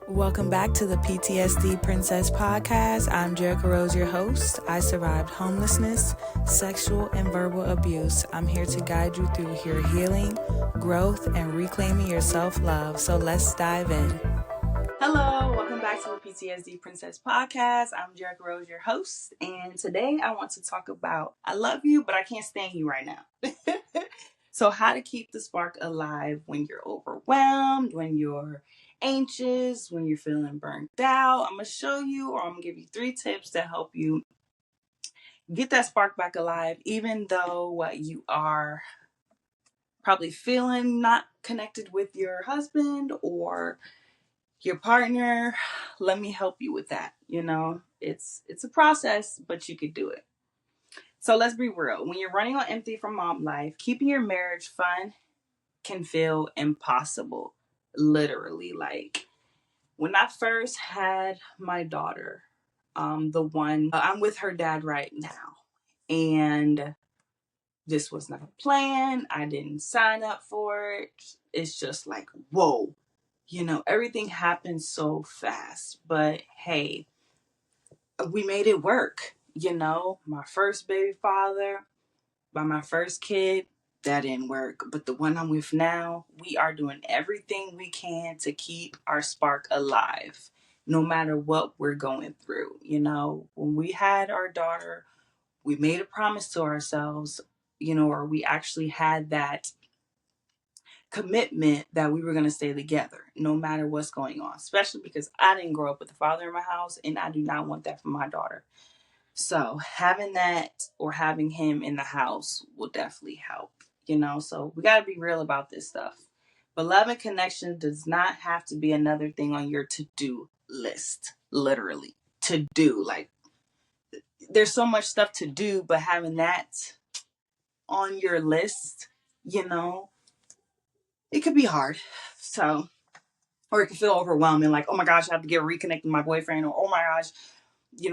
Welcome back to the PTSD Princess Podcast. I'm Jerica Rose, your host. I survived homelessness, sexual and verbal abuse. I'm here to guide you through your healing, growth, and reclaiming your self-love. So let's dive in. Hello, welcome back to the PTSD Princess Podcast. I'm Jerica Rose, your host. And today I want to talk about I love you, but I can't stand you right now. So how to keep the spark alive when you're overwhelmed, when you're anxious, when you're feeling burnt out. I'm going to show you, or I'm going to give you 3 tips to help you get that spark back alive, even though what you are probably feeling not connected with your husband or your partner. Let me help you with that. It's a process, but you could do it. So let's be real. When you're running on empty from mom life, keeping your marriage fun can feel impossible. Literally, like when I first had my daughter, I'm with her dad right now, and this was not a plan. I didn't sign up for it. It's just like, whoa, everything happened so fast. But hey, we made it work. My first baby father, by my first kid, that didn't work. But the one I'm with now, we are doing everything we can to keep our spark alive, no matter what we're going through. When we had our daughter, we made a promise to ourselves, or we actually had that commitment that we were going to stay together no matter what's going on, especially because I didn't grow up with a father in my house, and I do not want that for my daughter. So having that or having him in the house will definitely help, so we got to be real about this stuff. But love and connection does not have to be another thing on your to-do list. Literally, to do. Like, there's so much stuff to do, but having that on your list, it could be hard. So, or it can feel overwhelming, like, oh my gosh, I have to get reconnected with my boyfriend, or oh my gosh,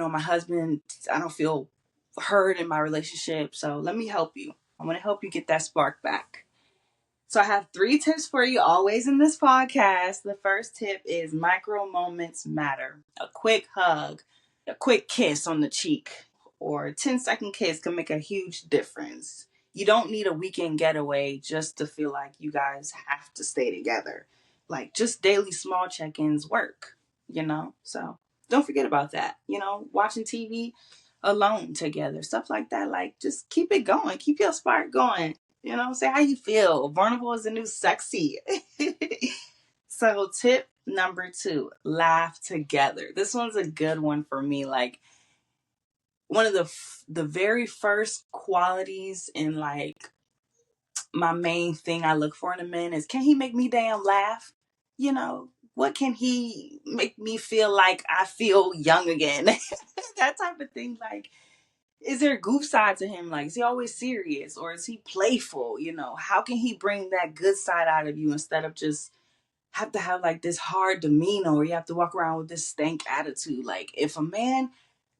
my husband, I don't feel heard in my relationship. So let me help you. I'm going to help you get that spark back. So I have 3 tips for you always in this podcast. The first tip is micro moments matter. A quick hug, a quick kiss on the cheek, or a 10-second kiss can make a huge difference. You don't need a weekend getaway just to feel like you guys have to stay together. Like, just daily small check-ins work, So don't forget about that. Watching TV alone together, stuff like that. Like, just keep it going. Keep your spark going. Say how you feel. Vulnerable is the new sexy. So tip number 2, laugh together. This one's a good one for me. Like, one of the very first qualities in, like, my main thing I look for in a man is, can he make me damn laugh? What can he make me feel like I feel young again? That type of thing. Like, is there a goof side to him? Like, is he always serious, or is he playful? How can he bring that good side out of you instead of just have to have like this hard demeanor, or you have to walk around with this stank attitude? Like, if a man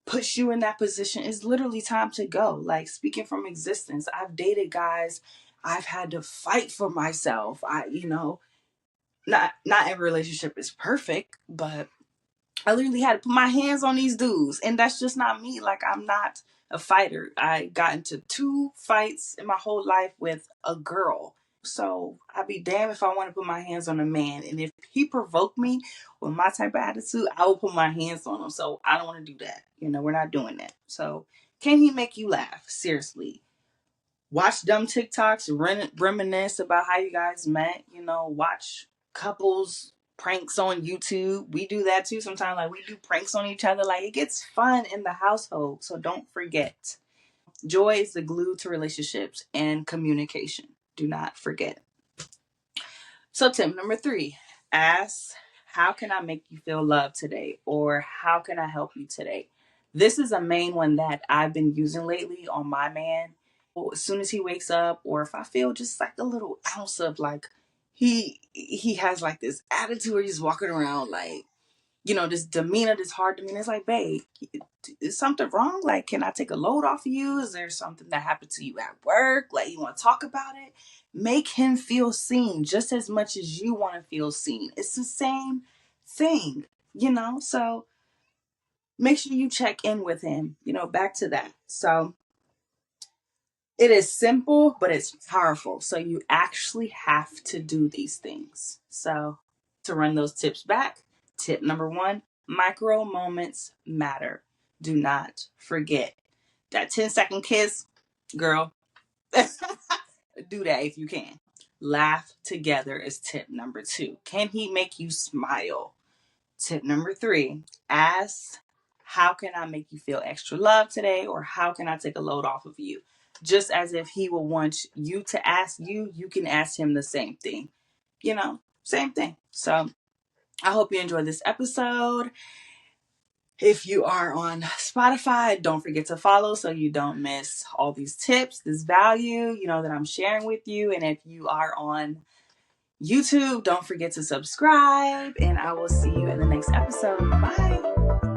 puts you in that position, it's literally time to go. Like, speaking from existence, I've dated guys, I've had to fight for myself. Not every relationship is perfect, but I literally had to put my hands on these dudes, and that's just not me. Like, I'm not a fighter. I got into 2 fights in my whole life with a girl. So I'd be damned if I want to put my hands on a man. And if he provoked me with my type of attitude, I will put my hands on him. So I don't want to do that. We're not doing that. So can he make you laugh? Seriously. Watch dumb TikToks, reminisce about how you guys met, watch couples pranks on YouTube. We do that too sometimes. Like, we do pranks on each other. Like, it gets fun in the household. So don't forget. Joy is the glue to relationships and communication. Do not forget. So tip number 3, ask, how can I make you feel loved today? Or how can I help you today? This is a main one that I've been using lately on my man. As soon as he wakes up, or if I feel just like a little ounce of like, he has like this attitude where he's walking around like, this demeanor, this hard demeanor. It's like, babe, is something wrong? Like, can I take a load off of you? Is there something that happened to you at work? Like, you want to talk about it? Make him feel seen just as much as you want to feel seen. It's the same thing, so make sure you check in with him, back to that. So it is simple, but it's powerful. So you actually have to do these things. So to run those tips back, tip number 1, micro moments matter. Do not forget that 10-second kiss, girl. Do that if you can. Laugh together is tip number 2. Can he make you smile? Tip number 3, ask, how can I make you feel extra love today? Or how can I take a load off of you? Just as if he will want you to ask you, you can ask him the same thing. Same thing. So I hope you enjoyed this episode. If you are on Spotify, don't forget to follow so you don't miss all these tips, this value, that I'm sharing with you. And if you are on YouTube, don't forget to subscribe, and I will see you in the next episode. Bye.